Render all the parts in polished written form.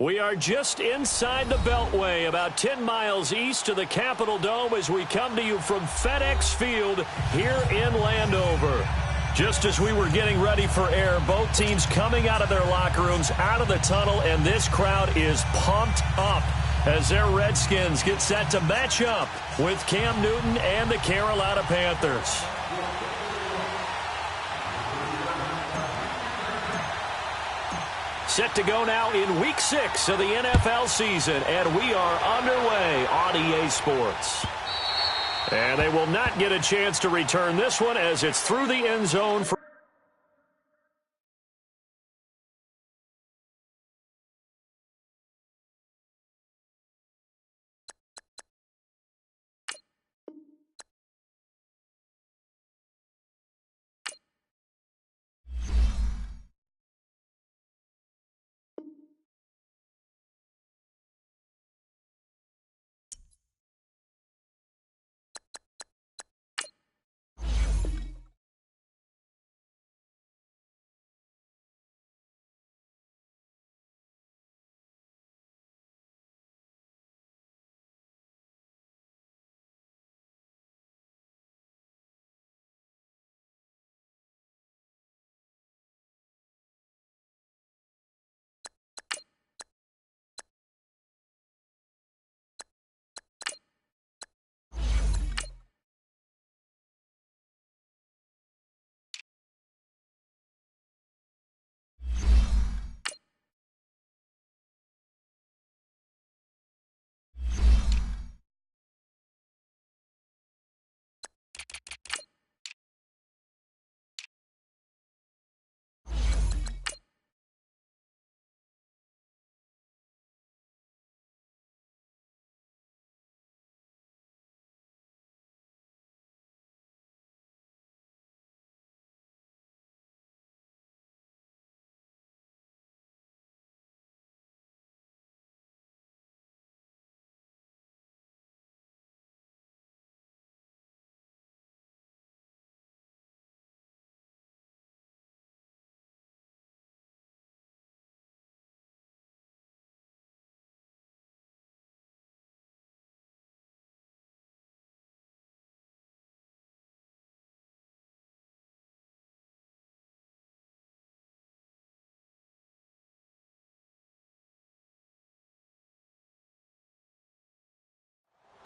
We are just inside the Beltway, about 10 miles east of the Capitol Dome as we come to you from FedEx Field here in Landover. Just as we were getting ready for air, both teams coming out of their locker rooms, out of the tunnel, and this crowd is pumped up as their Redskins get set to match up with Cam Newton and the Carolina Panthers. Set to go now in Week 6 of the NFL season, and we are underway on EA Sports. And they will not get a chance to return this one as it's through the end zone for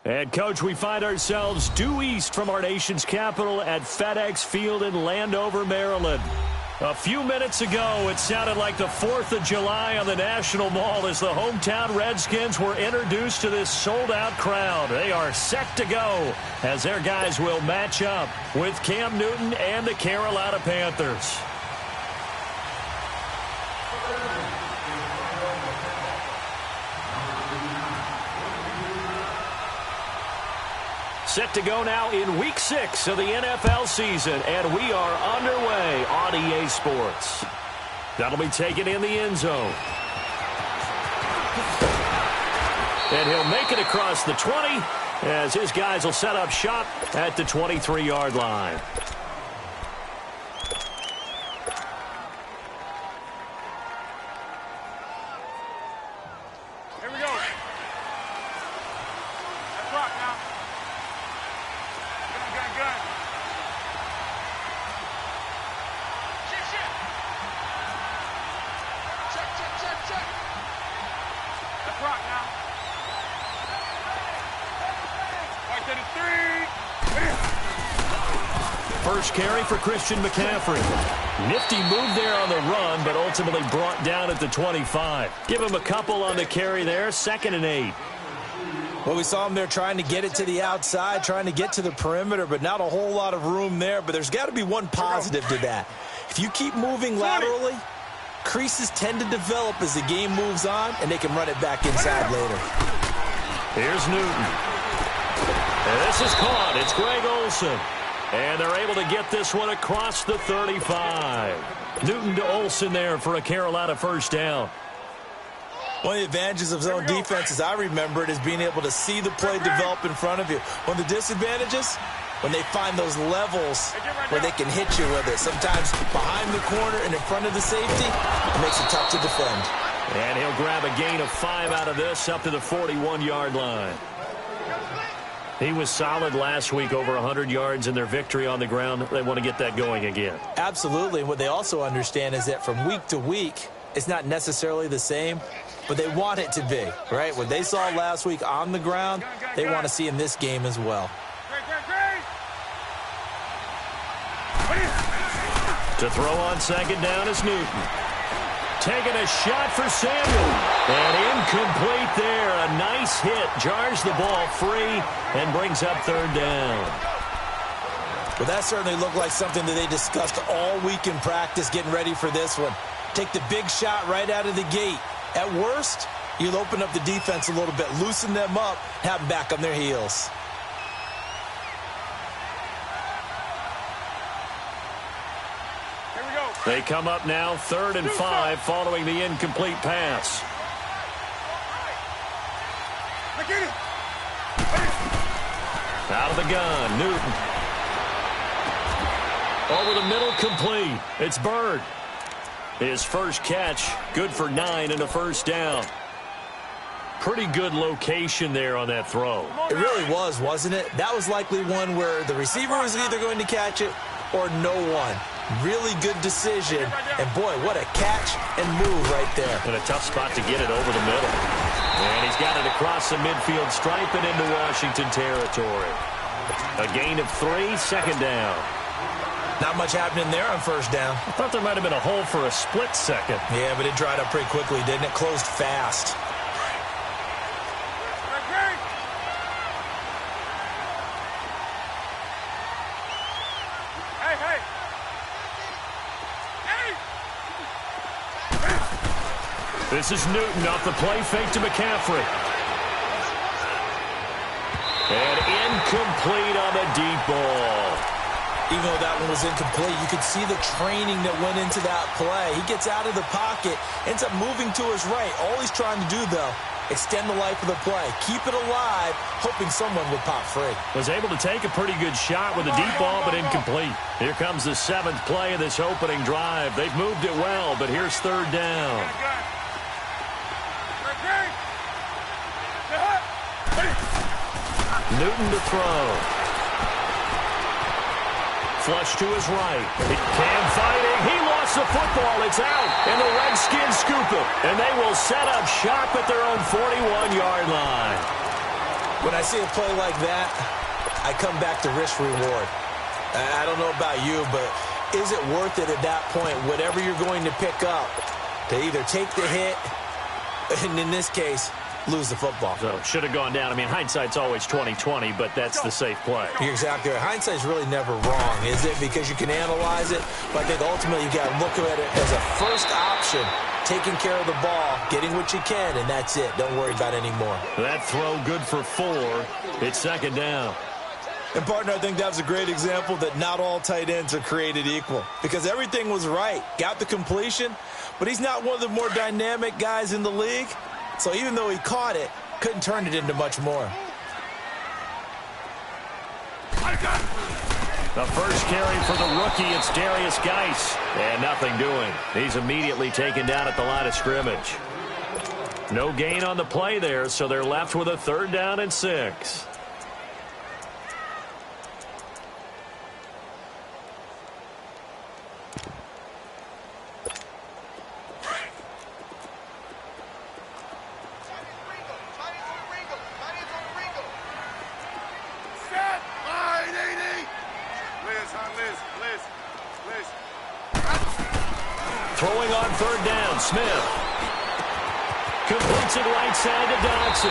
And, Coach, we find ourselves due east from our nation's capital at FedEx Field in Landover, Maryland. A few minutes ago, it sounded like the 4th of July on the National Mall as the hometown Redskins were introduced to this sold-out crowd. They are set to go as their guys will match up with Cam Newton and the Carolina Panthers. Set to go now in Week 6 of the NFL season, and we are underway on EA Sports. That'll be taken in the end zone. And he'll make it across the 20 as his guys will set up shop at the 23-yard line. First carry for Christian McCaffrey. Nifty move there on the run, but ultimately brought down at the 25. Give him a couple on the carry there, 2nd and 8. Well, we saw him there trying to get it to the outside, trying to get to the perimeter, but not a whole lot of room there. But there's got to be one positive to that. If you keep moving laterally, creases tend to develop as the game moves on, and they can run it back inside later. Here's Newton. And this is caught. It's Greg Olsen. And they're able to get this one across the 35. Newton to Olsen there for a Carolina first down. One of the advantages of zone defense, as I remember it, is being able to see the play develop in front of you. One of the disadvantages, when they find those levels where they can hit you with it. Sometimes behind the corner and in front of the safety, it makes it tough to defend. And he'll grab a gain of 5 out of this up to the 41-yard line. He was solid last week, over 100 yards in their victory on the ground. They want to get that going again. Absolutely. What they also understand is that from week to week, it's not necessarily the same, but they want it to be, right? What they saw last week on the ground, they want to see in this game as well. To throw on second down is Newton. Taking a shot for Samuel. And incomplete there. A nice hit. Jars the ball free and brings up third down. Well, that certainly looked like something that they discussed all week in practice getting ready for this one. Take the big shot right out of the gate. At worst, you'll open up the defense a little bit, loosen them up, have them back on their heels. They come up now 3rd and 5 following the incomplete pass. Out of the gun, Newton. Over the middle, complete. It's Bird. His first catch, good for 9 and a first down. Pretty good location there on that throw. It really was, wasn't it? That was likely one where the receiver was either going to catch it or no one. Really good decision. And, boy, what a catch and move right there. And a tough spot to get it over the middle. And he's got it across the midfield stripe and into Washington territory. A gain of 3, second down. Not much happening there on first down. I thought there might have been a hole for a split second. Yeah, but it dried up pretty quickly, didn't it? Closed fast. This is Newton off the play fake to McCaffrey. And incomplete on the deep ball. Even though that one was incomplete, you could see the training that went into that play. He gets out of the pocket, ends up moving to his right. All he's trying to do, though, extend the life of the play. Keep it alive, hoping someone would pop free. Was able to take a pretty good shot with a deep ball, but incomplete. Here comes the 7th play of this opening drive. They've moved it well, but here's third down. Newton to throw. Flush to his right. Cam fighting. He lost the football. It's out. And the Redskins scoop it. And they will set up shop at their own 41-yard line. When I see a play like that, I come back to risk reward. I don't know about you, but is it worth it at that point, whatever you're going to pick up, to either take the hit, and in this case, lose the football? So should have gone down. I mean, hindsight's always 20/20, but that's the safe play. You're exactly right. Hindsight's really never wrong, is it? Because you can analyze it, but I think ultimately you got to look at it as a first option, taking care of the ball, getting what you can, and that's it. Don't worry about any more. That throw good for 4. It's second down. And, partner, I think that was a great example that not all tight ends are created equal, because everything was right. Got the completion, but he's not one of the more dynamic guys in the league. So even though he caught it, couldn't turn it into much more. The first carry for the rookie, it's Darius Geis. And nothing doing. He's immediately taken down at the line of scrimmage. No gain on the play there, so they're left with a 3rd down and 6. Throwing on 3rd down, Smith. Completes it right side to Dodson.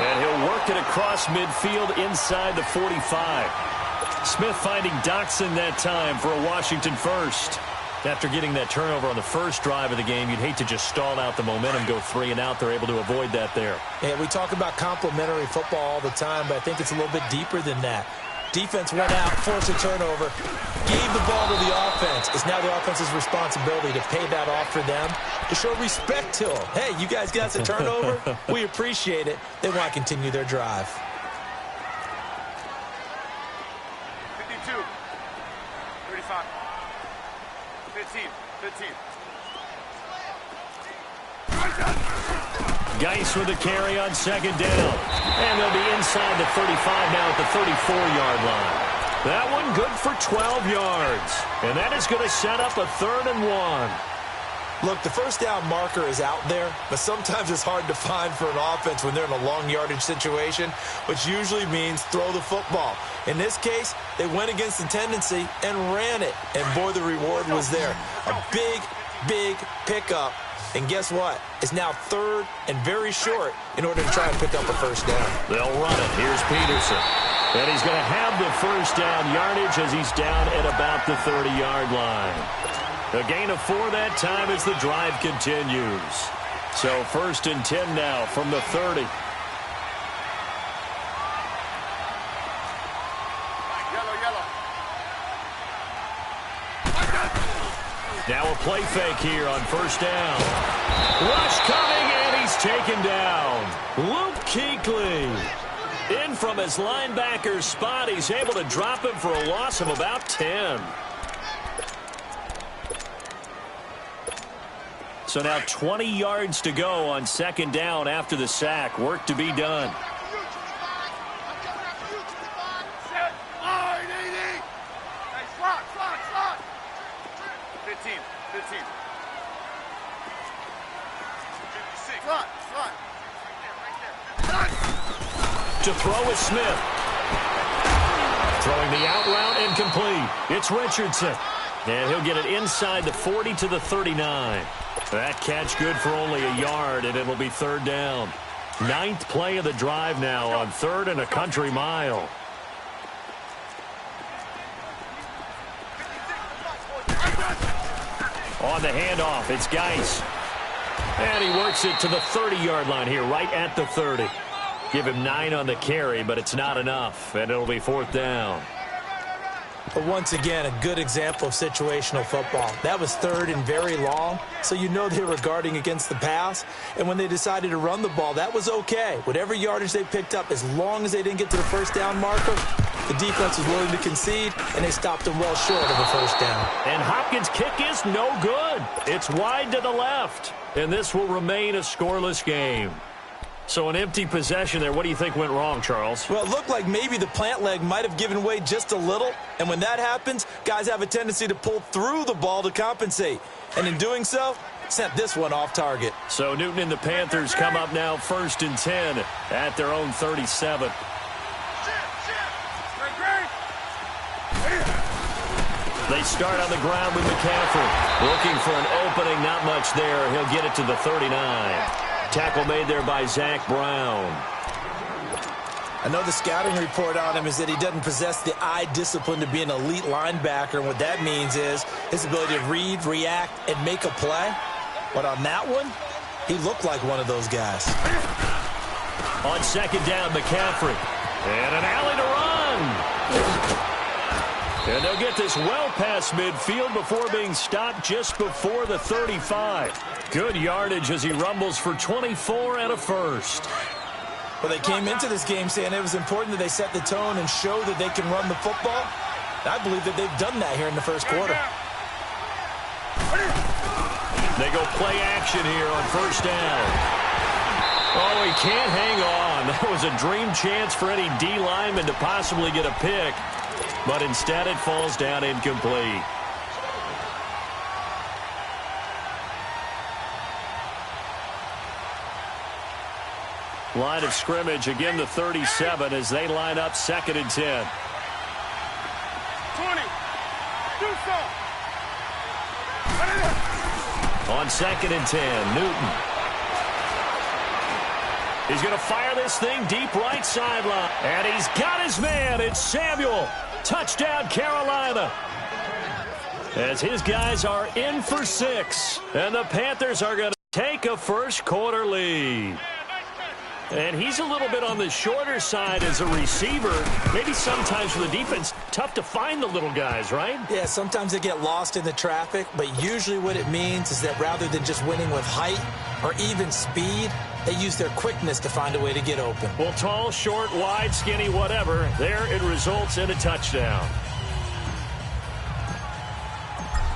And he'll work it across midfield inside the 45. Smith finding Dodson that time for a Washington first. After getting that turnover on the first drive of the game, you'd hate to just stall out the momentum, go 3 and out. They're able to avoid that there. Yeah, we talk about complementary football all the time, but I think it's a little bit deeper than that. Defense went out, forced a turnover, gave the ball to the offense. It's now the offense's responsibility to pay that off for them, to show respect to them. Hey, you guys got the turnover? We appreciate it. They want to continue their drive. 52, 35, 15, 15. Geis with the carry on second down. And they'll be inside the 35 now at the 34-yard line. That one good for 12 yards. And that is going to set up a 3rd and 1. Look, the first down marker is out there, but sometimes it's hard to find for an offense when they're in a long yardage situation, which usually means throw the football. In this case, they went against the tendency and ran it. And boy, the reward was there. A big, big pickup. And guess what? It's now 3rd and very short in order to try and pick up a first down. They'll run it. Here's Peterson. And he's going to have the first down yardage as he's down at about the 30-yard line. A gain of 4 that time as the drive continues. So 1st and 10 now from the 30. Now a play fake here on 1st down. Rush coming, and he's taken down. Luke Kuechly. In from his linebacker spot. He's able to drop him for a loss of about 10. So now 20 yards to go on 2nd down after the sack. Work to be done. 15. To throw is Smith. Throwing the out route incomplete. It's Richardson. And he'll get it inside the 40 to the 39. That catch good for only a yard, and it'll be 3rd down. 9th play of the drive now on 3rd and a country mile. On the handoff, it's Geis. And he works it to the 30-yard line here, right at the 30. Give him 9 on the carry, but it's not enough, and it'll be 4th down. But once again, a good example of situational football. That was 3rd and very long, so you know they were guarding against the pass. And when they decided to run the ball, that was okay. Whatever yardage they picked up, as long as they didn't get to the first down marker, the defense was willing to concede, and they stopped them well short of a first down. And Hopkins' kick is no good. It's wide to the left, and this will remain a scoreless game. So an empty possession there. What do you think went wrong, Charles? Well, it looked like maybe the plant leg might have given way just a little. And when that happens, guys have a tendency to pull through the ball to compensate. And in doing so, sent this one off target. So Newton and the Panthers come up now 1st and 10 at their own 37. They start on the ground with McCaffrey. Looking for an opening, not much there. He'll get it to the 39. Tackle made there by Zach Brown. I know the scouting report on him is that he doesn't possess the eye discipline to be an elite linebacker. And what that means is his ability to read, react, and make a play. But on that one, he looked like one of those guys. On 2nd down, McCaffrey. And an alley to run. And they'll get this well past midfield before being stopped just before the 35. Good yardage as he rumbles for 24 and a first. Well, they came into this game saying it was important that they set the tone and show that they can run the football. I believe that they've done that here in the first quarter. They go play action here on 1st down. Oh, he can't hang on. That was a dream chance for any D lineman to possibly get a pick. But instead it falls down incomplete. Line of scrimmage, again the 37 as they line up 2nd and 10. 20. Do so. On 2nd and 10, Newton. He's going to fire this thing deep right sideline. And he's got his man. It's Samuel. Touchdown, Carolina. As his guys are in for 6. And the Panthers are going to take a first quarter lead. And he's a little bit on the shorter side as a receiver. Maybe sometimes for the defense, tough to find the little guys, right? Yeah, sometimes they get lost in the traffic, but usually what it means is that rather than just winning with height or even speed, they use their quickness to find a way to get open. Well, tall, short, wide, skinny, whatever, there it results in a touchdown.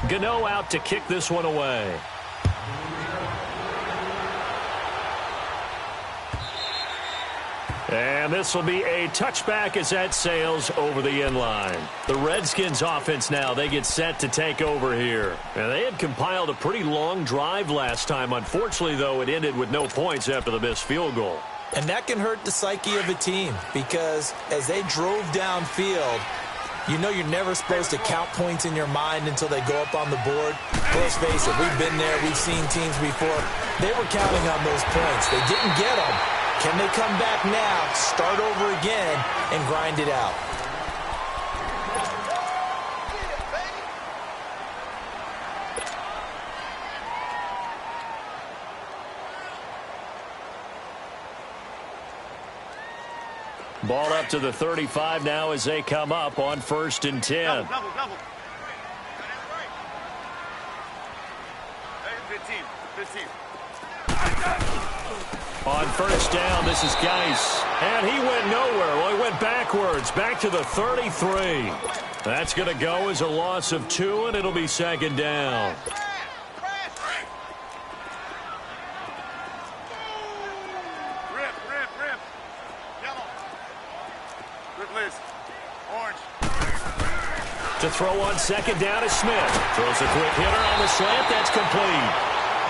Gano out to kick this one away. And this will be a touchback as that sails over the end line. The Redskins offense now, they get set to take over here. And they had compiled a pretty long drive last time. Unfortunately, though, it ended with no points after the missed field goal. And that can hurt the psyche of a team because as they drove downfield, you know you're never supposed to count points in your mind until they go up on the board. Let's face it, we've been there. We've seen teams before. They were counting on those points. They didn't get them. Can they come back now, start over again, and grind it out? Ball up to the 35 now as they come up on 1st and 10. Double. 15. On 1st down, this is Geis. And he went nowhere. Well, he went backwards, back to the 33. That's going to go as a loss of 2, and it'll be 2nd down. Rip. Yellow. Rip Liz. Orange. To throw on 2nd down is Smith. Throws a quick hitter on the slant. That's complete.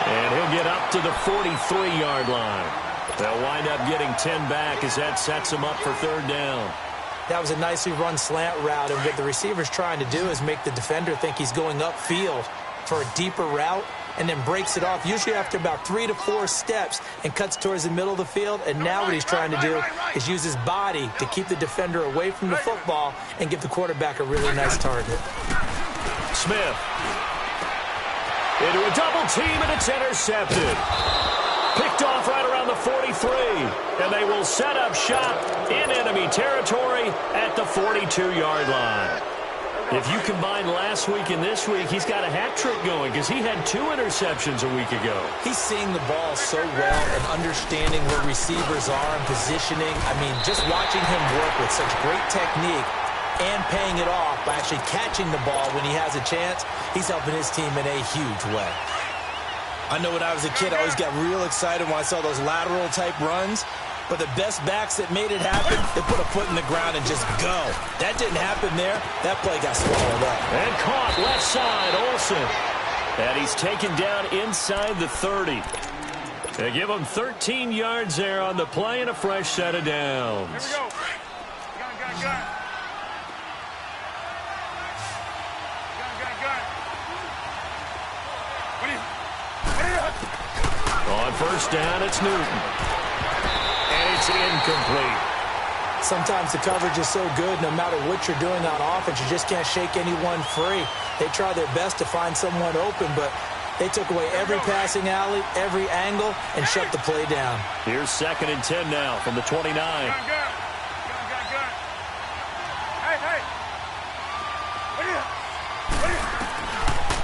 And he'll get up to the 43-yard line. They'll wind up getting 10 back as that sets them up for 3rd down. That was a nicely run slant route, and what the receiver's trying to do is make the defender think he's going upfield for a deeper route and then breaks it off, usually after about 3 to 4 steps, and cuts towards the middle of the field. And now what he's trying to do is use his body to keep the defender away from the football and give the quarterback a really nice target. Smith. Into a double team, and it's intercepted. Picked off right around the 43, and they will set up shop in enemy territory at the 42-yard line. If you combine last week and this week, he's got a hat trick going because he had 2 interceptions a week ago. He's seeing the ball so well and understanding where receivers are and positioning. I mean, just watching him work with such great technique and paying it off by actually catching the ball when he has a chance, he's helping his team in a huge way. I know when I was a kid, I always got real excited when I saw those lateral-type runs. But the best backs that made it happen, they put a foot in the ground and just go. That didn't happen there. That play got swallowed up. And caught left side, Olsen. And he's taken down inside the 30. They give him 13 yards there on the play and a fresh set of downs. Here we go. Gun. On 1st down, it's Newton. And it's incomplete. Sometimes the coverage is so good, no matter what you're doing on offense, you just can't shake anyone free. They try their best to find someone open, but they took away every passing alley, every angle, and shut the play down. Here's 2nd and 10 now from the 29. Gun. Hey.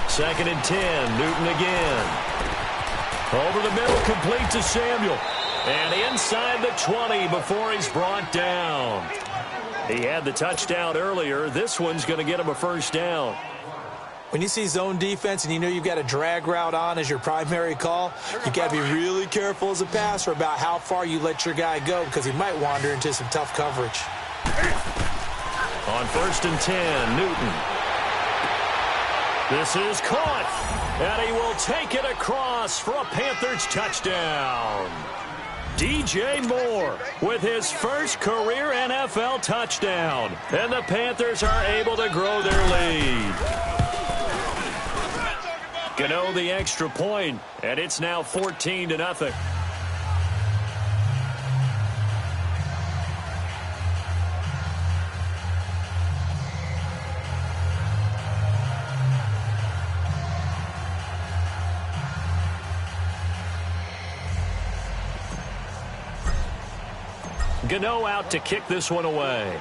2nd and 10, Newton again. Over the middle, complete to Samuel. And inside the 20 before he's brought down. He had the touchdown earlier. This one's going to get him a 1st down. When you see zone defense and you know you've got a drag route on as your primary call, you got to be really careful as a passer about how far you let your guy go because he might wander into some tough coverage. On 1st and 10, Newton. This is caught, and he will take it across for a Panthers touchdown. DJ Moore with his first career NFL touchdown, and the Panthers are able to grow their lead. Gano the extra point, and it's now 14-0. Gano out to kick this one away.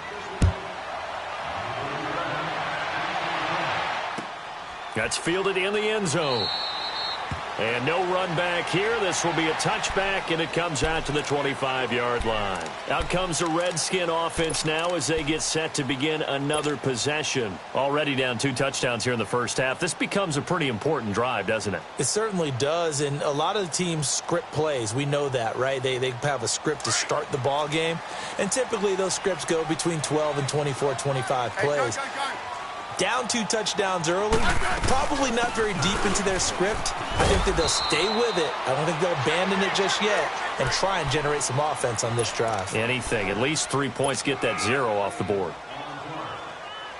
That's fielded in the end zone. And no run back here. This will be a touchback, and it comes out to the 25-yard line. Out comes the Redskin offense now as they get set to begin another possession. Already down 2 touchdowns here in the first half. This becomes a pretty important drive, doesn't it? It certainly does, and a lot of the teams script plays. We know that, right? They have a script to start the ball game, and typically those scripts go between 12 and 24, 25 plays. Down 2 touchdowns early, probably not very deep into their script. I think that they'll stay with it. I don't think they'll abandon it just yet and try and generate some offense on this drive. Anything. At least 3 points, get that 0 off the board.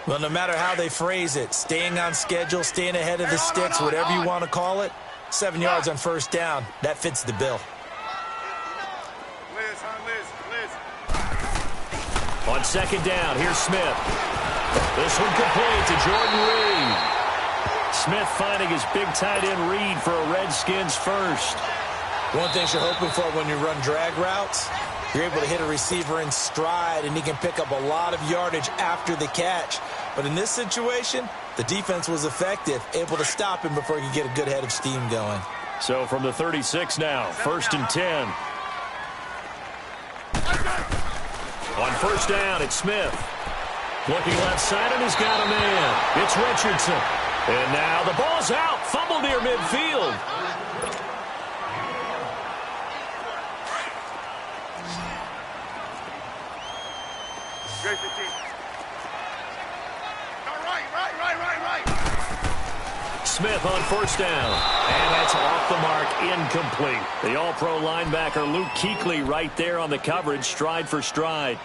Well, no matter how they phrase it, staying on schedule, staying ahead of the sticks, whatever you want to call it, 7 yards on first down, that fits the bill. On second down, here's Smith. This one complete to Jordan Reed. Smith finding his big tight end Reed for a Redskins first. One thing you're hoping for when you run drag routes, you're able to hit a receiver in stride, and he can pick up a lot of yardage after the catch. But in this situation, the defense was effective, able to stop him before he could get a good head of steam going. So from the 36 now, 1st and 10. On first down, it's Smith. Looking left side, and he's got a man. It's Richardson. And now the ball's out. Fumble near midfield. Great 15. Right. Smith on first down. And that's off the mark, incomplete. The all-pro linebacker Luke Kuechly right there on the coverage, stride for stride.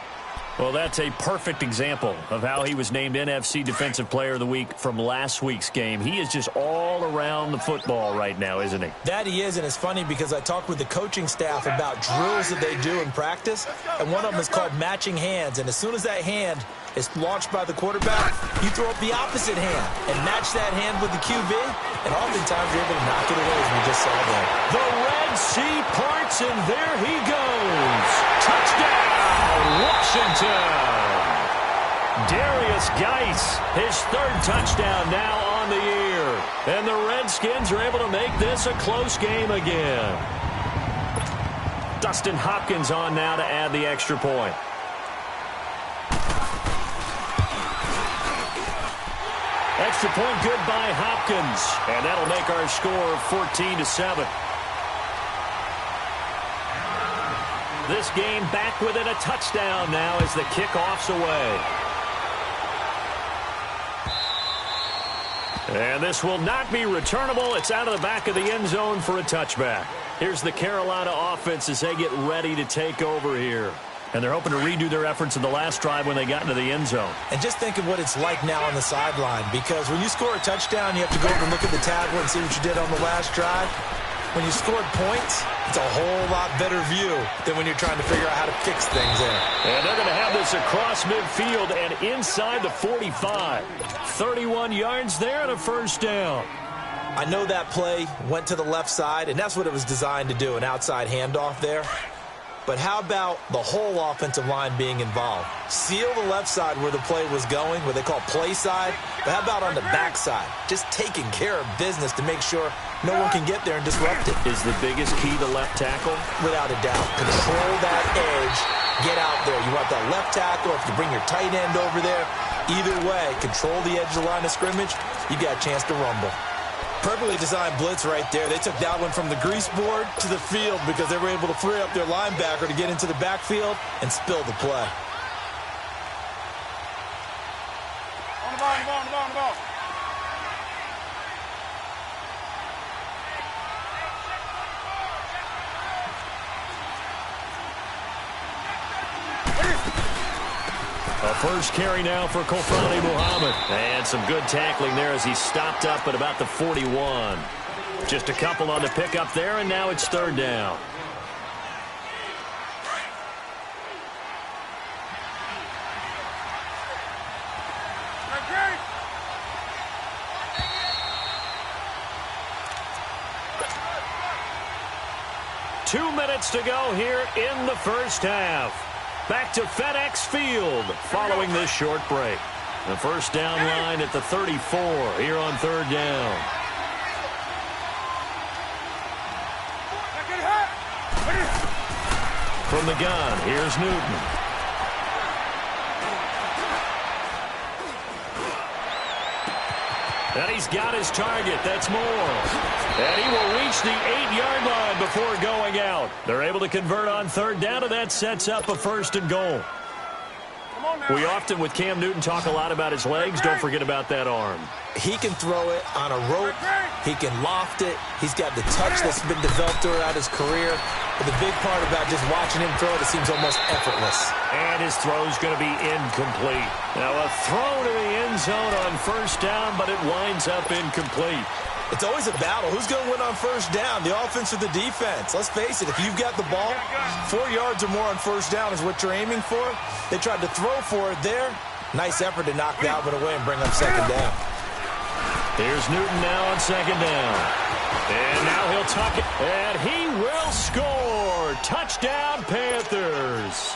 Well, that's a perfect example of how he was named NFC Defensive Player of the Week from last week's game. He is just all around the football right now, isn't he? That he is, and it's funny because I talked with the coaching staff about drills that they do in practice, and one of them is called matching hands. And as soon as that hand is launched by the quarterback, you throw up the opposite hand and match that hand with the QB, and oftentimes you're able to knock it away, as we just saw there. The Red Sea parts, and there he goes. Touchdown, Washington. Darius Geis, his 3rd touchdown now on the year. And the Redskins are able to make this a close game again. Dustin Hopkins on now to add the extra point. Extra point good by Hopkins. And that'll make our score 14-7. This game back within a touchdown now as the kickoff's away. And this will not be returnable. It's out of the back of the end zone for a touchback. Here's the Carolina offense as they get ready to take over here. And they're hoping to redo their efforts in the last drive when they got into the end zone. And just think of what it's like now on the sideline, because when you score a touchdown, you have to go over and look at the tablet and see what you did on the last drive. When you scored points, it's a whole lot better view than when you're trying to figure out how to fix things there. And they're going to have this across midfield and inside the 45. 31 yards there and a first down. I know that play went to the left side, and that's what it was designed to do, an outside handoff there. But how about the whole offensive line being involved? Seal the left side where the play was going, what they call play side. But how about on the back side? Just taking care of business to make sure no one can get there and disrupt it. Is the biggest key the left tackle? Without a doubt. Control that edge. Get out there. You want that left tackle. If you bring your tight end over there, either way, control the edge of the line of scrimmage, you got a chance to rumble. Perfectly designed blitz right there. They took that one from the grease board to the field because they were able to free up their linebacker to get into the backfield and spill the play. On the ball. A first carry now for Kofani Muhammad. And some good tackling there as he stopped up at about the 41. Just a couple on the pickup there, and now it's 3rd down. Two minutes to go here in the first half. Back to FedEx Field following this short break. The first down line at the 34 here on 3rd down. From the gun, here's Newton. And he's got his target. That's Moore. And he will reach the 8-yard line before going out. They're able to convert on third down, and that sets up a first and goal. We often, with Cam Newton, talk a lot about his legs. Don't forget about that arm. He can throw it on a rope. He can loft it. He's got the touch that's been developed throughout his career. But the big part about just watching him throw it, it seems almost effortless. And his throw's going to be incomplete. Now a throw to the end zone on first down, but it winds up incomplete. It's always a battle. Who's going to win on first down, the offense or the defense? Let's face it, if you've got the ball, 4 yards or more on first down is what you're aiming for. They tried to throw for it there. Nice effort to knock Dalvin away and bring up second down. Here's Newton now on second down. And now he'll tuck it. And he will score. Touchdown, Panthers.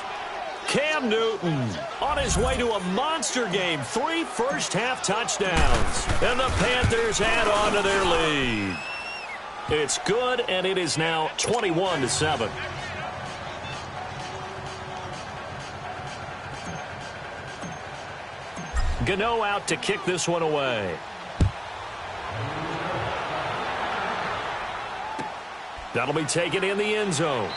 Cam Newton on his way to a monster game. 3 first-half touchdowns. And the Panthers add on to their lead. It's good, and it is now 21-7. Gano out to kick this one away. That'll be taken in the end zone.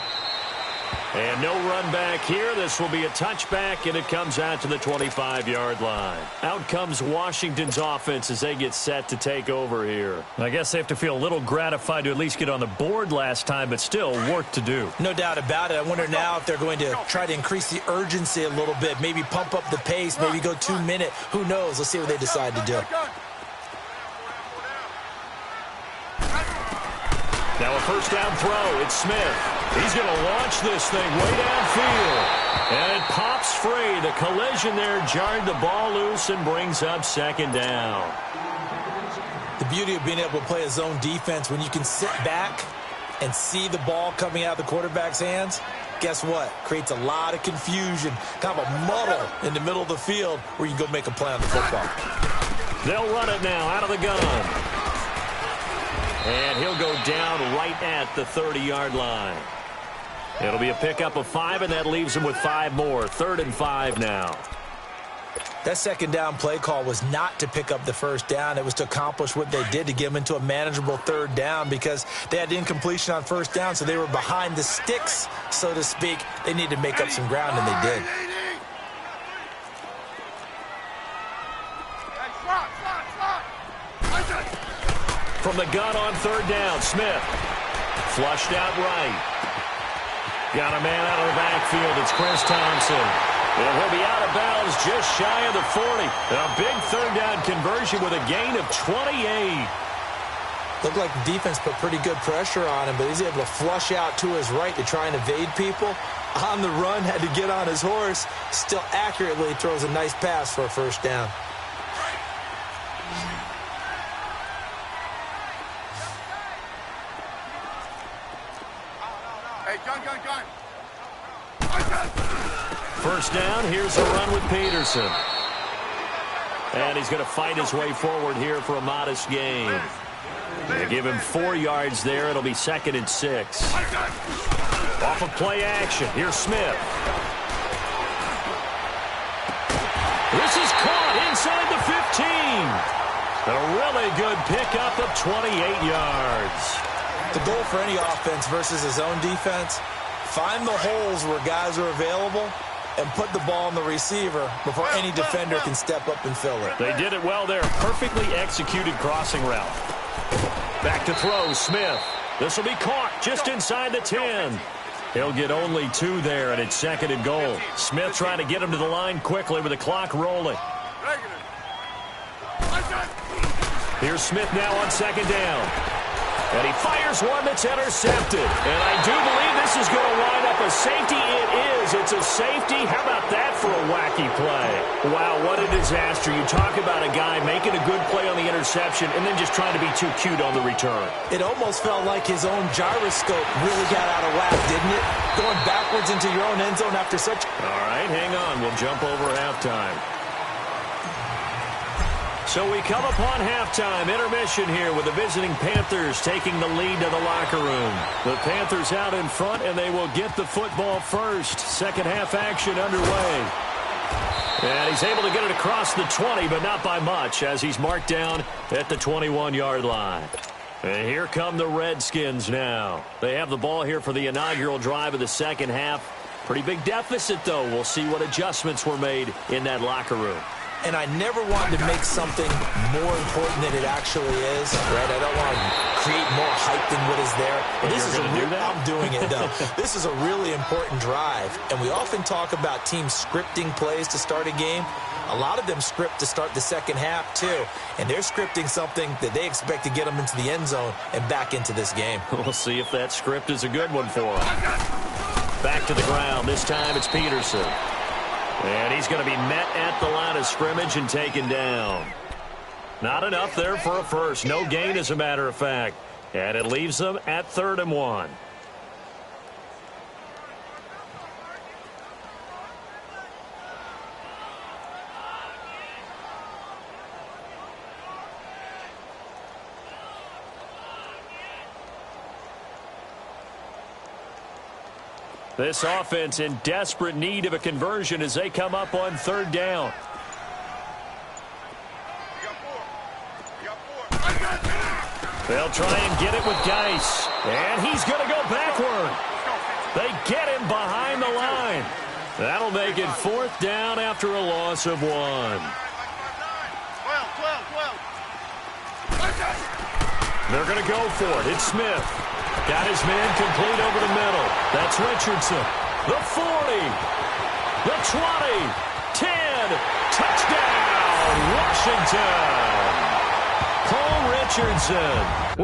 And no run back here. This will be a touchback, and it comes out to the 25-yard line. Out comes Washington's offense as they get set to take over here. I guess they have to feel a little gratified to at least get on the board last time, but still work to do. No doubt about it. I wonder now if they're going to try to increase the urgency a little bit, maybe pump up the pace, maybe go 2-minute. Who knows? Let's see what they decide to do. Now a first down throw. It's Smith. He's going to launch this thing way downfield. And it pops free. The collision there jarred the ball loose and brings up second down. The beauty of being able to play a zone defense when you can sit back and see the ball coming out of the quarterback's hands, guess what? Creates a lot of confusion, kind of a muddle in the middle of the field where you can go make a play on the football. They'll run it now out of the gun. And he'll go down right at the 30-yard line. It'll be a pickup of 5, and that leaves him with 5 more. 3rd and 5 now. That second down play call was not to pick up the first down. It was to accomplish what they did, to get them into a manageable 3rd down, because they had incompletion on first down, so they were behind the sticks, so to speak. They needed to make up some ground, and they did. From the gun on 3rd down, Smith. Flushed out right. Got a man out of the backfield. It's Chris Thompson. And he'll be out of bounds just shy of the 40. A big 3rd down conversion with a gain of 28. Looked like the defense put pretty good pressure on him, but he's able to flush out to his right to try and evade people. On the run, had to get on his horse. Still accurately throws a nice pass for a first down. First down, here's a run with Peterson. And he's going to fight his way forward here for a modest gain. They give him 4 yards there. It'll be 2nd and 6. Off of play action, here's Smith. This is caught inside the 15. A really good pickup of 28 yards. The goal for any offense versus his own defense, find the holes where guys are available and put the ball on the receiver before any defender can step up and fill it. They did it well there. Perfectly executed crossing route. Back to throw, Smith. This will be caught just inside the 10. He'll get only 2 there, and it's 2nd and goal. Smith trying to get him to the line quickly with the clock rolling. Here's Smith now on 2nd down. And he fires one that's intercepted. And I do believe this is going to wind up a safety. It is. It's a safety. How about that for a wacky play? Wow, what a disaster. You talk about a guy making a good play on the interception and then just trying to be too cute on the return. It almost felt like his own gyroscope really got out of whack, didn't it? Going backwards into your own end zone after such... All right, hang on. We'll jump over halftime. So we come upon halftime, intermission here with the visiting Panthers taking the lead to the locker room. The Panthers out in front, and they will get the football first. Second half action underway. And he's able to get it across the 20, but not by much, as he's marked down at the 21-yard line. And here come the Redskins now. They have the ball here for the inaugural drive of the second half. Pretty big deficit, though. We'll see what adjustments were made in that locker room. And I never wanted to make something more important than it actually is, right? I don't want to create more hype than what is there. But this is I'm doing it, though. This is a really important drive. And we often talk about teams scripting plays to start a game. A lot of them script to start the second half, too. And they're scripting something that they expect to get them into the end zone and back into this game. We'll see if that script is a good one for them. Back to the ground. This time it's Peterson. And he's going to be met at the line of scrimmage and taken down. Not enough there for a first. No gain, as a matter of fact. And it leaves them at 3rd and 1. This offense in desperate need of a conversion as they come up on 3rd down. They'll try and get it with Geis. And he's going to go backward. They get him behind the line. That'll make it 4th down after a loss of 1. They're going to go for it. It's Smith. Got his man complete over the middle. That's Richardson. The 40. The 20. 10. Touchdown, Washington. Paul Richardson.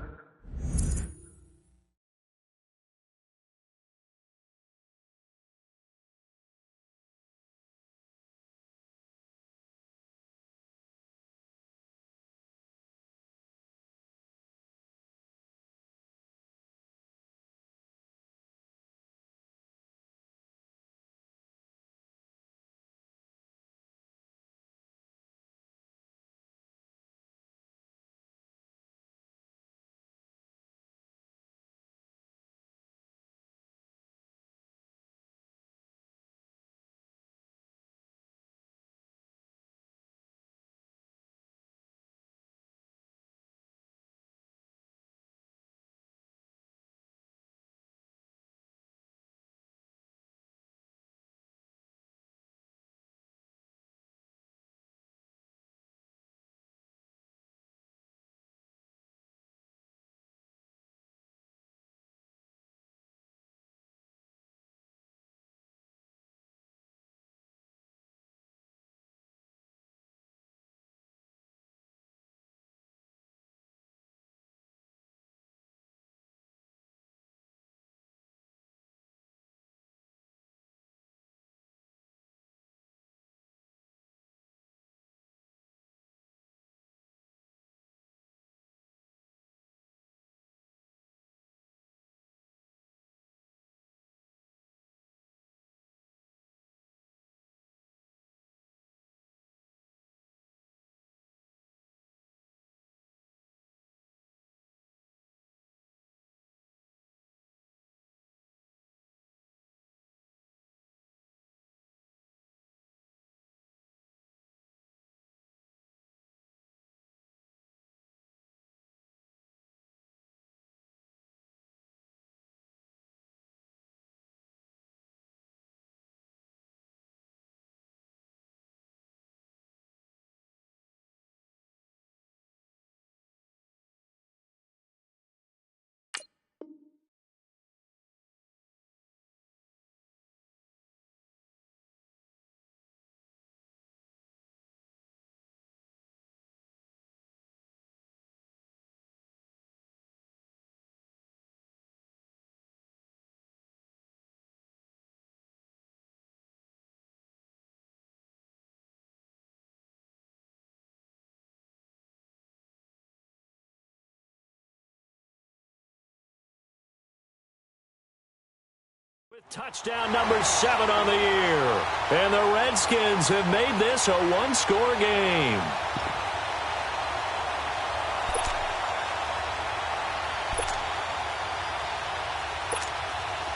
With touchdown number 7 on the year. And the Redskins have made this a one-score game.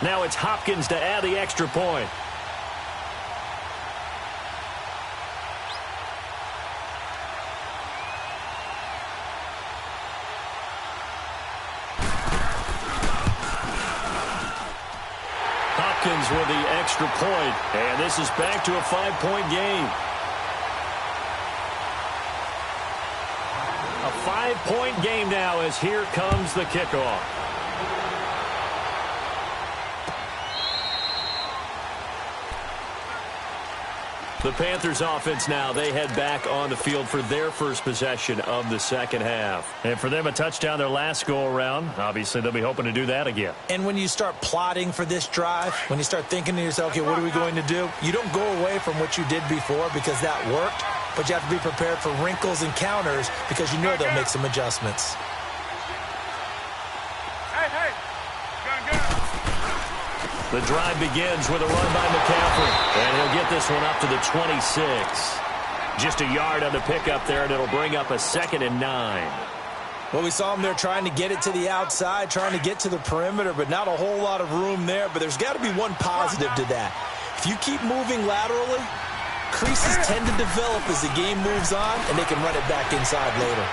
Now it's Hopkins to add the extra point. Hopkins with the extra point, and this is back to a 5-point game. A 5-point game now as here comes the kickoff. The Panthers offense now, they head back on the field for their first possession of the second half. And for them, a touchdown their last go-around. Obviously, they'll be hoping to do that again. And when you start plotting for this drive, when you start thinking to yourself, okay, what are we going to do? You don't go away from what you did before because that worked, but you have to be prepared for wrinkles and counters because you know they'll make some adjustments. Hey, gun. The drive begins with a run by McCaffrey, and he'll get this one up to the 26. Just a yard on the pickup there, and it'll bring up a 2nd and 9. Well, we saw him there trying to get it to the outside, trying to get to the perimeter, but not a whole lot of room there. But there's got to be one positive to that. If you keep moving laterally, creases tend to develop as the game moves on, and they can run it back inside later.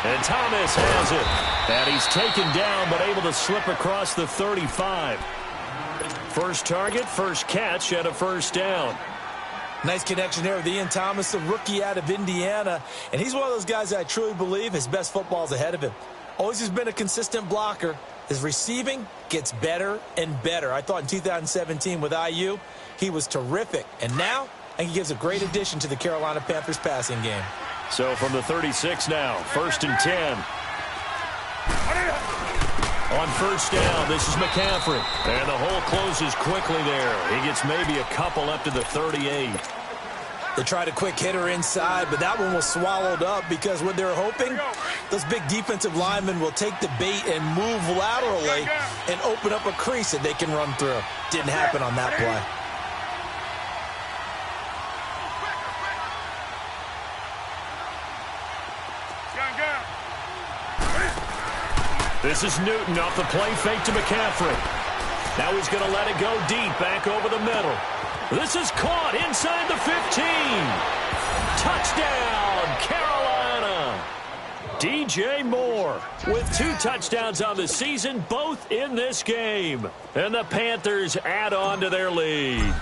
And Thomas has it. And he's taken down, but able to slip across the 35. First target, first catch, and a first down. Nice connection there with Ian Thomas, the rookie out of Indiana. And he's one of those guys that I truly believe his best football is ahead of him. Always has been a consistent blocker. His receiving gets better and better. I thought in 2017 with IU, he was terrific. And now, I think he gives a great addition to the Carolina Panthers passing game. So from the 36 now, 1st and 10. On first down, this is McCaffrey. And the hole closes quickly there. He gets maybe a couple up to the 38. They tried a quick hitter inside, but that one was swallowed up because what they're hoping, those big defensive linemen will take the bait and move laterally and open up a crease that they can run through. Didn't happen on that play. This is Newton off the play fake to McCaffrey. Now he's going to let it go deep back over the middle. This is caught inside the 15. Touchdown, Carolina. DJ Moore with 2 touchdowns on the season, both in this game. And the Panthers add on to their lead.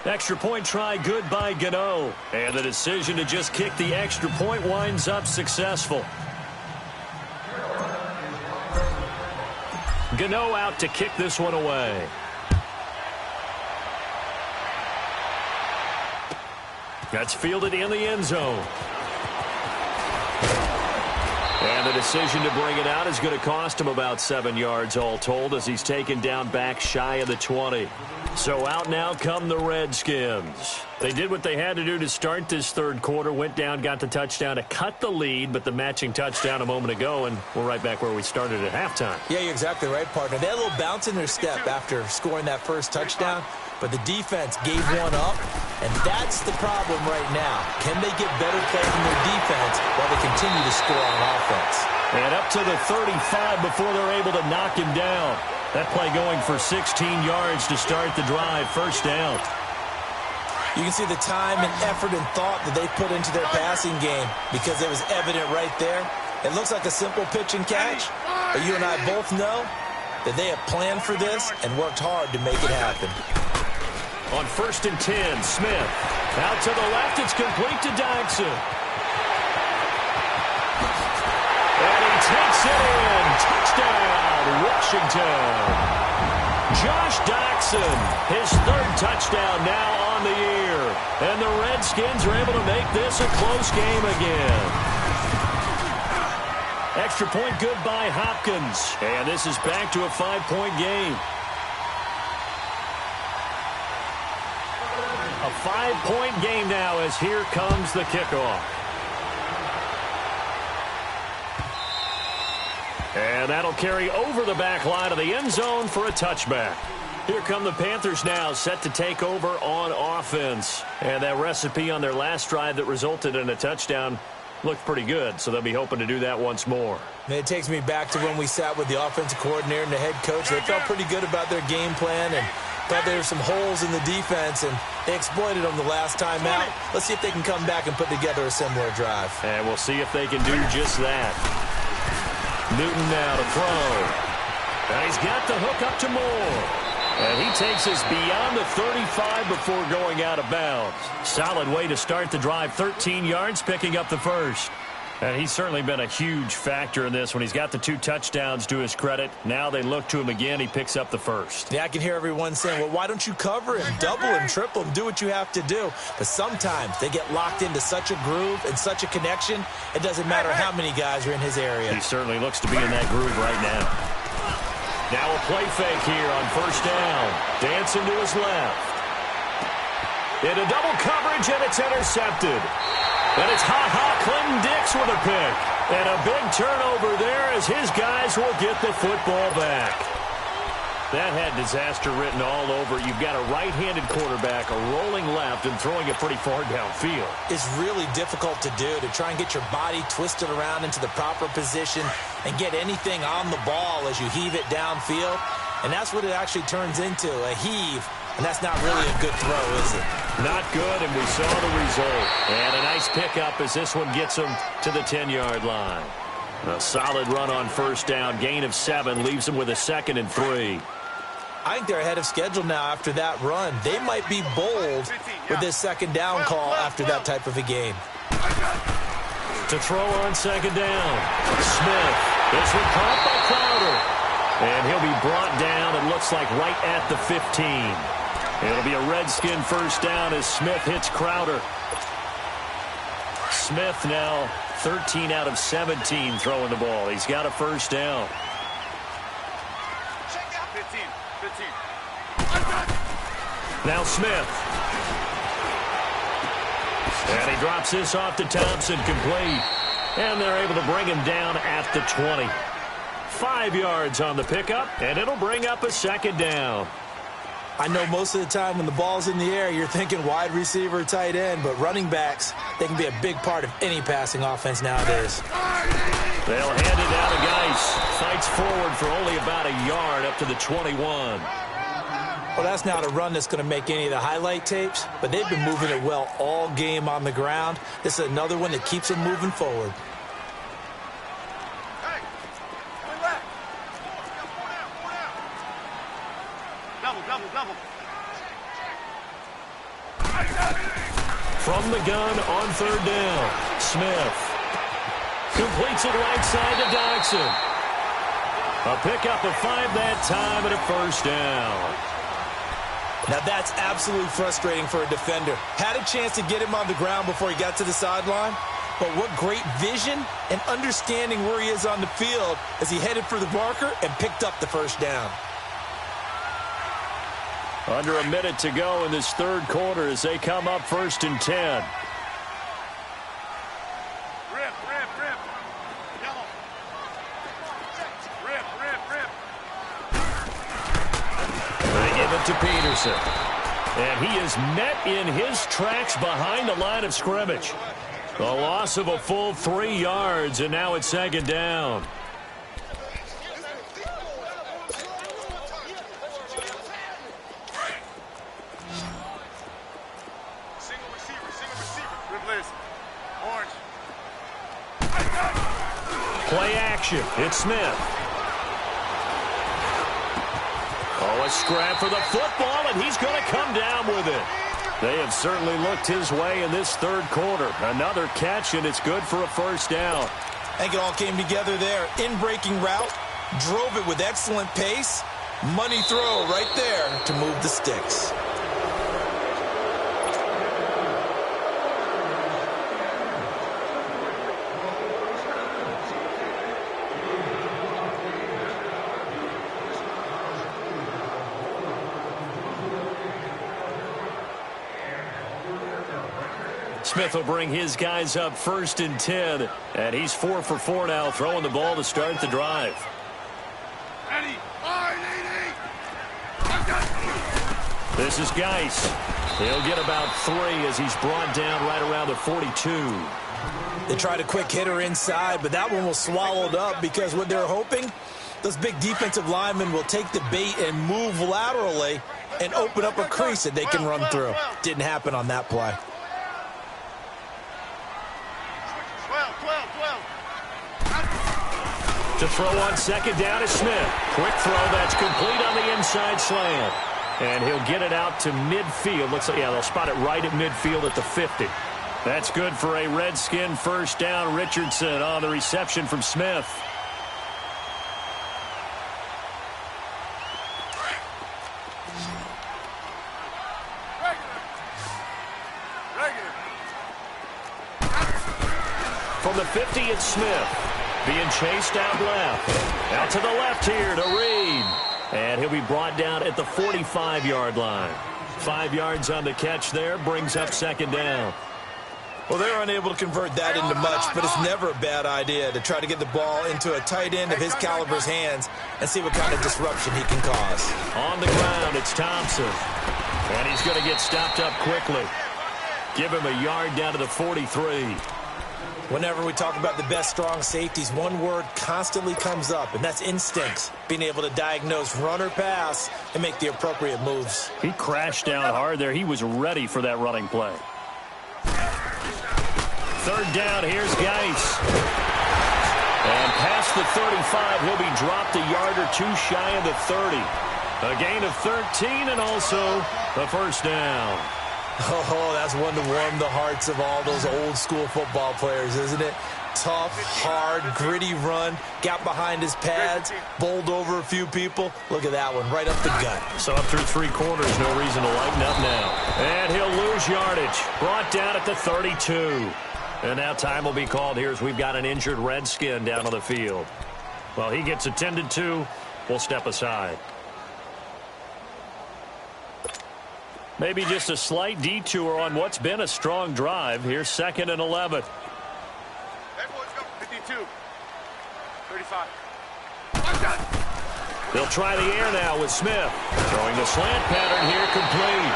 Extra point try good by Gano. And the decision to just kick the extra point winds up successful. Gano out to kick this one away. That's fielded in the end zone. And the decision to bring it out is going to cost him about 7 yards all told as he's taken down back shy of the 20. So out now come the Redskins. They did what they had to do to start this third quarter, went down, got the touchdown to cut the lead, but the matching touchdown a moment ago, and we're right back where we started at halftime. Yeah, you're exactly right, partner. They had a little bounce in their step after scoring that first touchdown, but the defense gave one up, and that's the problem right now. Can they get better play from their defense while they continue to score on offense? And up to the 35 before they're able to knock him down. That play going for 16 yards to start the drive, first down. You can see the time and effort and thought that they put into their passing game because it was evident right there. It looks like a simple pitch and catch, but you and I both know that they have planned for this and worked hard to make it happen. On 1st and 10, Smith. Out to the left, it's complete to Dodson. And he takes it in. Touchdown, Washington. Josh Doctson, his 3rd touchdown now on the year. And the Redskins are able to make this a close game again. Extra point good by Hopkins. And this is back to a 5-point game. A 5-point game now as here comes the kickoff. And that'll carry over the back line of the end zone for a touchback. Here come the Panthers now, set to take over on offense. And that recipe on their last drive that resulted in a touchdown, looked pretty good, so they'll be hoping to do that once more. And it takes me back to when we sat with the offensive coordinator and the head coach. They felt pretty good about their game plan and thought there were some holes in the defense, and they exploited them the last time out. Let's see if they can come back and put together a similar drive. And we'll see if they can do just that. Newton now to throw. And he's got the hook up to Moore. And he takes us beyond the 35 before going out of bounds. Solid way to start the drive. 13 yards, picking up the first. And he's certainly been a huge factor in this when he's got the 2 touchdowns to his credit. Now they look to him again. He picks up the first. Yeah, I can hear everyone saying, well, why don't you cover him, double him, triple him, do what you have to do. But sometimes they get locked into such a groove and such a connection, it doesn't matter how many guys are in his area. He certainly looks to be in that groove right now. Now a play fake here on first down. Dancing to his left. Into double coverage, and it's intercepted. And it's Clinton Dix with a pick. And a big turnover there as his guys will get the football back. That had disaster written all over. You've got a right-handed quarterback, a rolling left, and throwing it pretty far downfield. It's really difficult to do, to try and get your body twisted around into the proper position and get anything on the ball as you heave it downfield. And that's what it actually turns into, a heave. And that's not really a good throw, is it? Not good, and we saw the result. And a nice pickup as this one gets him to the 10-yard line. A solid run on first down. Gain of 7 leaves him with a 2nd and 3. I think they're ahead of schedule now after that run. They might be bold with this second down call after that type of a game. To throw on second down. Smith. This one caught by Crowder. And he'll be brought down, it looks like, right at the 15. It'll be a Redskin first down as Smith hits Crowder. Smith now 13 out of 17 throwing the ball. He's got a first down. 15. Now Smith. And he drops this off to Thompson, complete. And they're able to bring him down at the 20. 5 yards on the pickup, and it'll bring up a second down. I know most of the time when the ball's in the air, you're thinking wide receiver, tight end, but running backs, they can be a big part of any passing offense nowadays. They'll hand it down to Geis. Fights forward for only about a yard up to the 21. Well, that's not a run that's going to make any of the highlight tapes, but they've been moving it well all game on the ground. This is another one that keeps them moving forward. Double. From the gun on third down, Smith completes it right side to Dodson. A pickup of 5 that time and a first down. Now that's absolutely frustrating for a defender. Had a chance to get him on the ground before he got to the sideline, but what great vision and understanding where he is on the field as he headed for the marker and picked up the first down. Under a minute to go in this third quarter as they come up 1st and 10. Rip. Yellow. Rip. They give it to Peterson. And he is met in his tracks behind the line of scrimmage. A loss of a full 3 yards, and now it's second down. Play action. It's Smith. Oh, a scrap for the football, and he's going to come down with it. They have certainly looked his way in this third quarter. Another catch, and it's good for a first down. I think it all came together there. In-breaking route, drove it with excellent pace. Money throw right there to move the sticks. Smith will bring his guys up 1st and 10, and he's 4 for 4 now, throwing the ball to start the drive. This is Geis. He'll get about 3 as he's brought down right around the 42. They tried a quick hitter inside, but that one was swallowed up because what they're hoping, those big defensive linemen will take the bait and move laterally and open up a crease that they can run through. Didn't happen on that play. 12. To throw on second down is Smith. Quick throw that's complete on the inside slant. And he'll get it out to midfield. Looks like, yeah, they'll spot it right at midfield at the 50. That's good for a Redskin first down. Richardson on the reception from Smith. From the 50, it's Smith. Being chased out left. Out to the left here to Reed. And he'll be brought down at the 45-yard line. 5 yards on the catch there. Brings up second down. Well, they're unable to convert that into much, but it's never a bad idea to try to get the ball into a tight end of his caliber's hands and see what kind of disruption he can cause. On the ground, it's Thompson. And he's going to get stopped up quickly. Give him a yard down to the 43. Whenever we talk about the best strong safeties, one word constantly comes up, and that's instincts. Being able to diagnose run or pass and make the appropriate moves. He crashed down hard there. He was ready for that running play. Third down, here's Geis. And past the 35, he'll be dropped a yard or two shy of the 30. A gain of 13 and also the first down. Oh, that's one to warm the hearts of all those old school football players, isn't it? Tough, hard, gritty run. Got behind his pads, bowled over a few people. Look at that one, right up the gut. So up through 3 quarters, no reason to lighten up now. And he'll lose yardage. Brought down at the 32. And now time will be called here as we've got an injured Redskin down on the field. Well, he gets attended to. We'll step aside. Maybe just a slight detour on what's been a strong drive. Here's 2nd and 11. Hey, boys, go. 52. 35. They'll try the air now with Smith. Throwing the slant pattern here complete.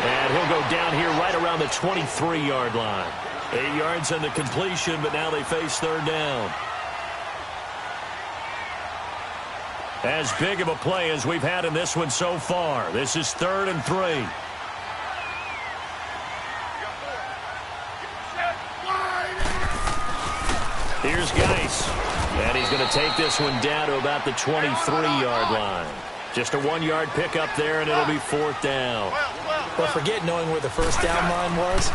And he'll go down here right around the 23-yard line. 8 yards on the completion, but now they face third down. As big of a play as we've had in this one so far. This is 3rd and 3. Here's Geis. And he's going to take this one down to about the 23-yard line. Just a 1-yard pickup there, and it'll be 4th down. But forget knowing where the first down line was.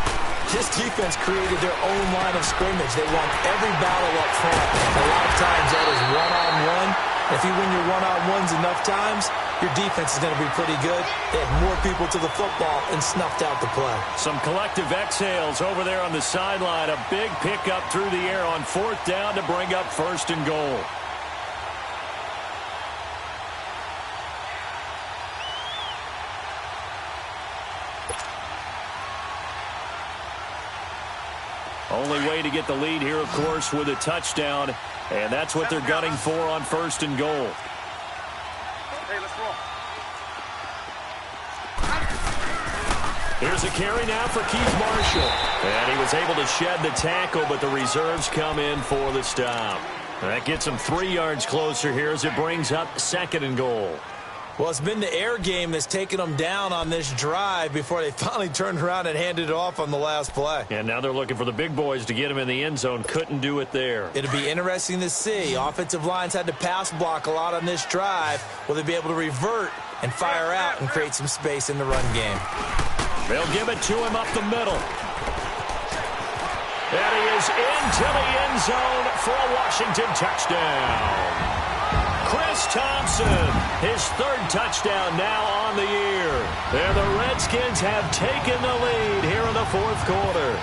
This defense created their own line of scrimmage. They won every battle up front. A lot of times that is one-on-one. If you win your one-on-ones enough times, your defense is going to be pretty good. They had more people to the football and snuffed out the play. Some collective exhales over there on the sideline. A big pickup through the air on 4th down to bring up 1st and goal. Only way to get the lead here, of course, with a touchdown. And that's what they're gunning for on 1st and goal. Hey, let's roll. Here's a carry now for Keith Marshall. And he was able to shed the tackle, but the reserves come in for the stop. That gets him 3 yards closer here as it brings up 2nd and goal. Well, it's been the air game that's taken them down on this drive before they finally turned around and handed it off on the last play. And now they're looking for the big boys to get him in the end zone. Couldn't do it there. It'll be interesting to see. Offensive lines had to pass block a lot on this drive. Will they be able to revert and fire out and create some space in the run game? They'll give it to him up the middle. And he is into the end zone for a Washington touchdown. Chris Thompson, his 3rd touchdown now on the year. And the Redskins have taken the lead here in the 4th quarter.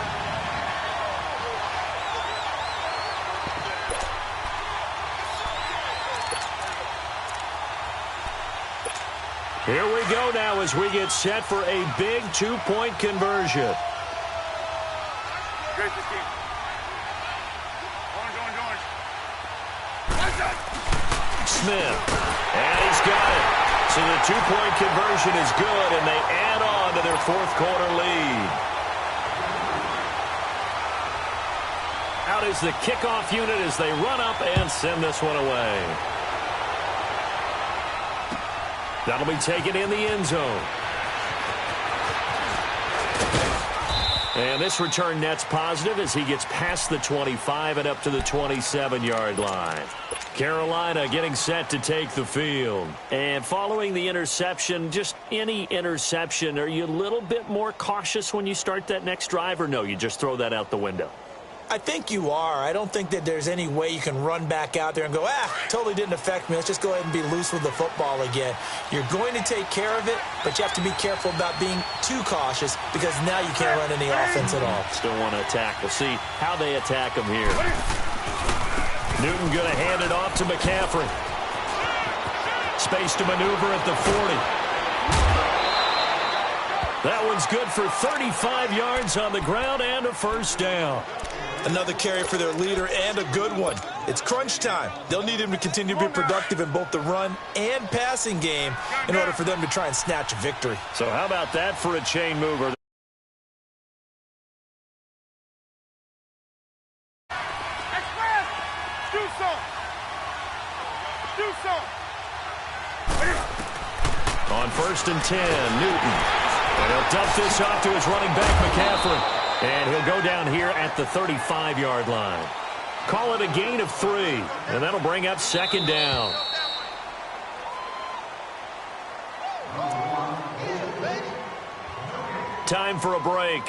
Here we go now as we get set for a big 2-point conversion. Great, this team. Orange. Smith, and he's got it. So the 2-point conversion is good, and they add on to their 4th quarter lead. out is the kickoff unit as they run up and send this one away. That'll be taken in the end zone. And this return net's positive as he gets past the 25 and up to the 27-yard line. Carolina getting set to take the field. And following the interception, just any interception, are you a little bit more cautious when you start that next drive, or no, you just throw that out the window? I think you are. I don't think that there's any way you can run back out there and go, totally didn't affect me. Let's just go ahead and be loose with the football again. You're going to take care of it, but you have to be careful about being too cautious because now you can't run any offense at all. Still want to attack. We'll see how they attack him here. Newton going to hand it off to McCaffrey. Space to maneuver at the 40. That one's good for 35 yards on the ground and a first down. Another carry for their leader and a good one. It's crunch time. They'll need him to continue to be productive in both the run and passing game in order for them to try and snatch a victory. So how about that for a chain mover? On 1st and 10, Newton. And he'll dump this off to his running back, McCaffrey. And he'll go down here at the 35-yard line. Call it a gain of 3, and that'll bring up 2nd down. Time for a break.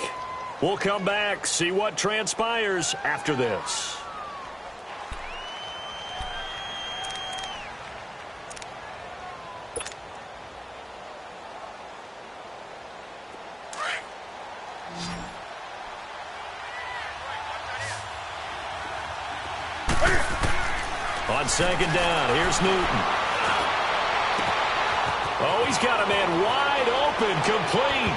We'll come back, see what transpires after this. On 2nd down, here's Newton. Oh, he's got a man wide open, complete.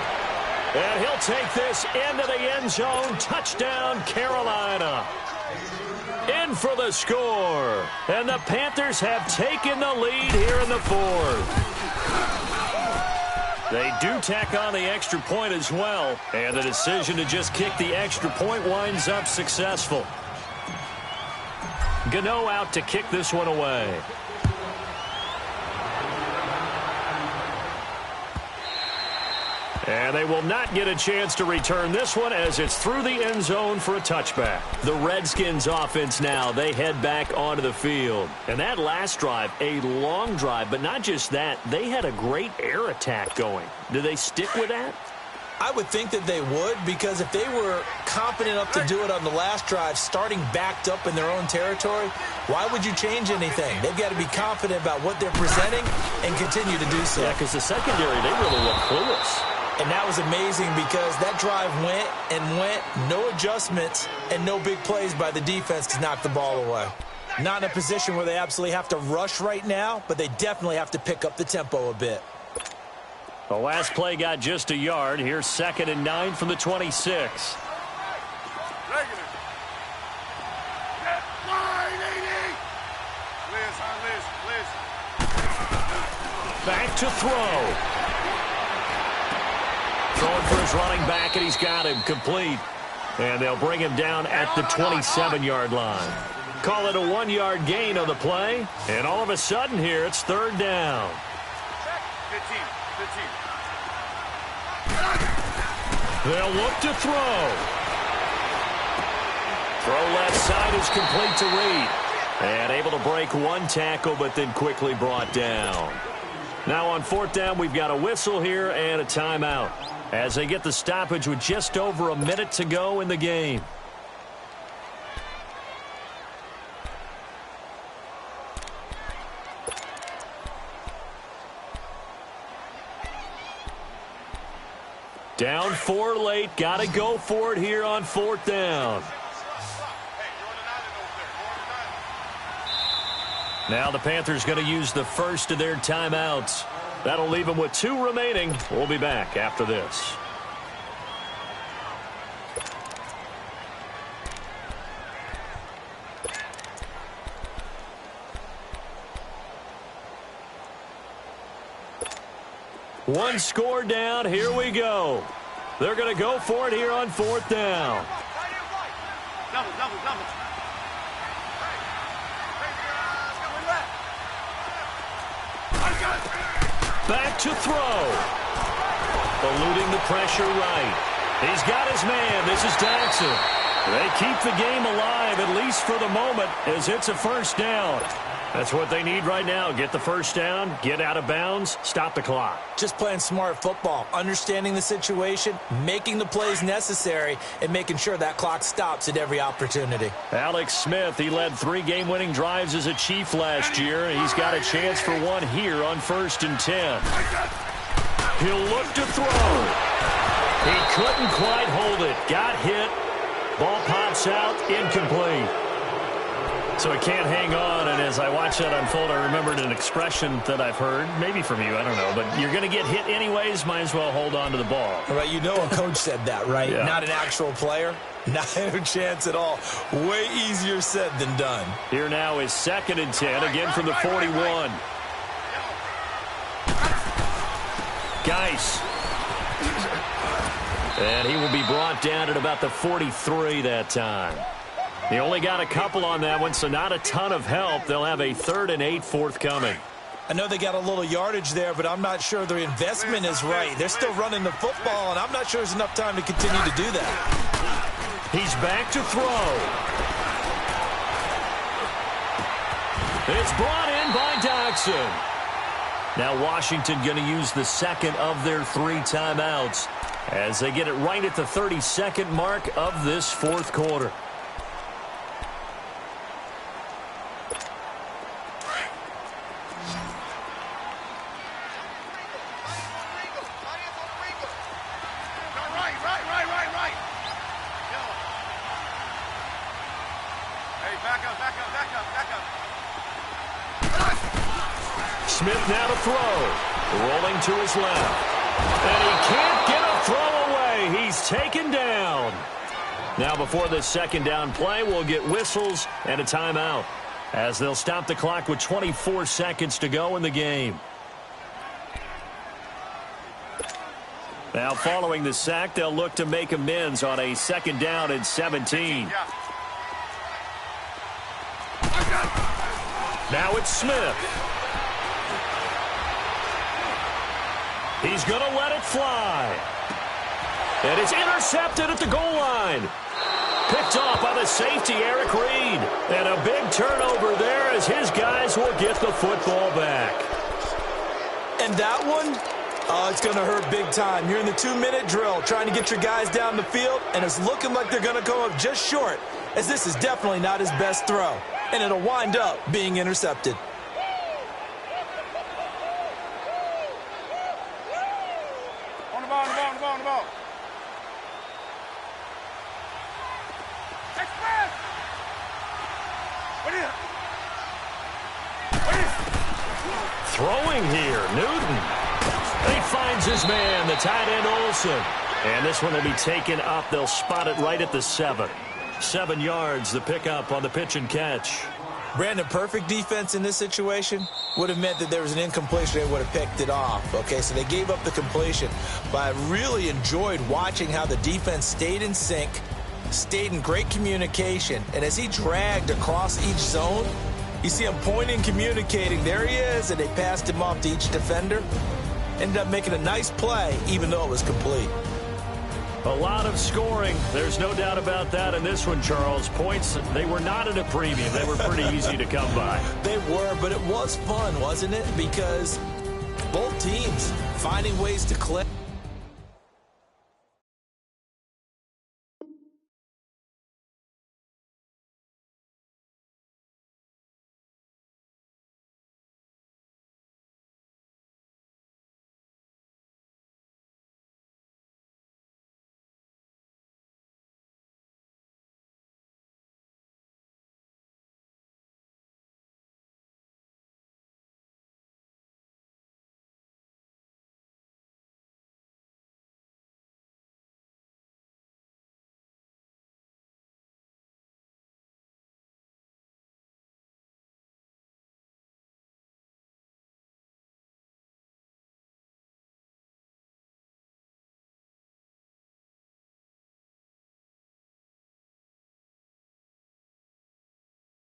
And he'll take this into the end zone. Touchdown, Carolina. In for the score. And the Panthers have taken the lead here in the 4th. They do tack on the extra point as well. And the decision to just kick the extra point winds up successful. Gano out to kick this one away. And they will not get a chance to return this one as it's through the end zone for a touchback. The Redskins offense now, they head back onto the field. And that last drive, a long drive, but not just that, they had a great air attack going. Do they stick with that? I would think that they would, because if they were confident enough to do it on the last drive, starting backed up in their own territory, why would you change anything? They've got to be confident about what they're presenting and continue to do so. Yeah, because the secondary, they really look clueless. And that was amazing because that drive went and went, no adjustments and no big plays by the defense to knock the ball away. Not in a position where they absolutely have to rush right now, but they definitely have to pick up the tempo a bit. The last play got just a yard. Here's 2nd and 9 from the 26. Back to throw. Throwing for his running back, and he's got him complete. And they'll bring him down at the 27-yard line. Call it a 1-yard gain on the play. And all of a sudden here, it's 3rd down. 15. They'll look to throw. Throw left side is complete to Reed. And able to break one tackle, but then quickly brought down. Now on 4th down, we've got a whistle here and a timeout as they get the stoppage with just over a minute to go in the game. Down 4 late. Got to go for it here on 4th down. Now the Panthers going to use the first of their timeouts. That'll leave them with 2 remaining. We'll be back after this. One score down. Here we go. They're going to go for it here on 4th down. Double. Back to throw. Eluding the pressure right. He's got his man. This is Jackson. They keep the game alive, at least for the moment, as it's a first down. That's what they need right now. Get the first down, get out of bounds, stop the clock. Just playing smart football, understanding the situation, making the plays necessary, and making sure that clock stops at every opportunity. Alex Smith, he led 3 game-winning drives as a Chief last year. He's got a chance for one here on 1st and 10. He'll look to throw. He couldn't quite hold it. Got hit. Ball pops out, incomplete. So he can't hang on, and as I watch that unfold, I remembered an expression that I've heard, maybe from you, I don't know, but you're going to get hit anyways, might as well hold on to the ball. Right, you know a coach said that, right? Yeah. Not an actual player. Not a chance at all. Way easier said than done. Here now is 2nd and 10, again from the 41. Geis. And he will be brought down at about the 43 that time. He only got a couple on that one, so not a ton of help. They'll have a 3rd and 8 forthcoming. I know they got a little yardage there, but I'm not sure their investment is right. They're still running the football, and I'm not sure there's enough time to continue to do that. He's back to throw. It's brought in by Dodson. Now Washington going to use the 2nd of their 3 timeouts as they get it right at the 32nd mark of this 4th quarter. Smith now to throw. Rolling to his left. And he can't get a throw away. He's taken down. Now before this 2nd down play, we'll get whistles and a timeout, as they'll stop the clock with 24 seconds to go in the game. Now following the sack, they'll look to make amends on a 2nd down and 17. Now it's Smith. He's going to let it fly. And it's intercepted at the goal line. Picked off by the safety, Eric Reed. And a big turnover there as his guys will get the football back. And that one, it's going to hurt big time. You're in the 2-minute drill trying to get your guys down the field, and it's looking like they're going to come up just short, as this is definitely not his best throw. And it'll wind up being intercepted. Throwing here, Newton. He finds his man, the tight end Olsen. And this one will be taken up. They'll spot it right at the 7. 7 yards, the pickup on the pitch and catch. Brandon, perfect defense in this situation would have meant that there was an incompletion. They would have picked it off. Okay, so they gave up the completion. But I really enjoyed watching how the defense stayed in sync, stayed in great communication. And as he dragged across each zone, you see him pointing, communicating. There he is, and they passed him off to each defender. Ended up making a nice play, even though it was complete. A lot of scoring. There's no doubt about that in this one, Charles. Points, they were not at a premium. They were pretty easy to come by. They were, but it was fun, wasn't it? Because both teams finding ways to click.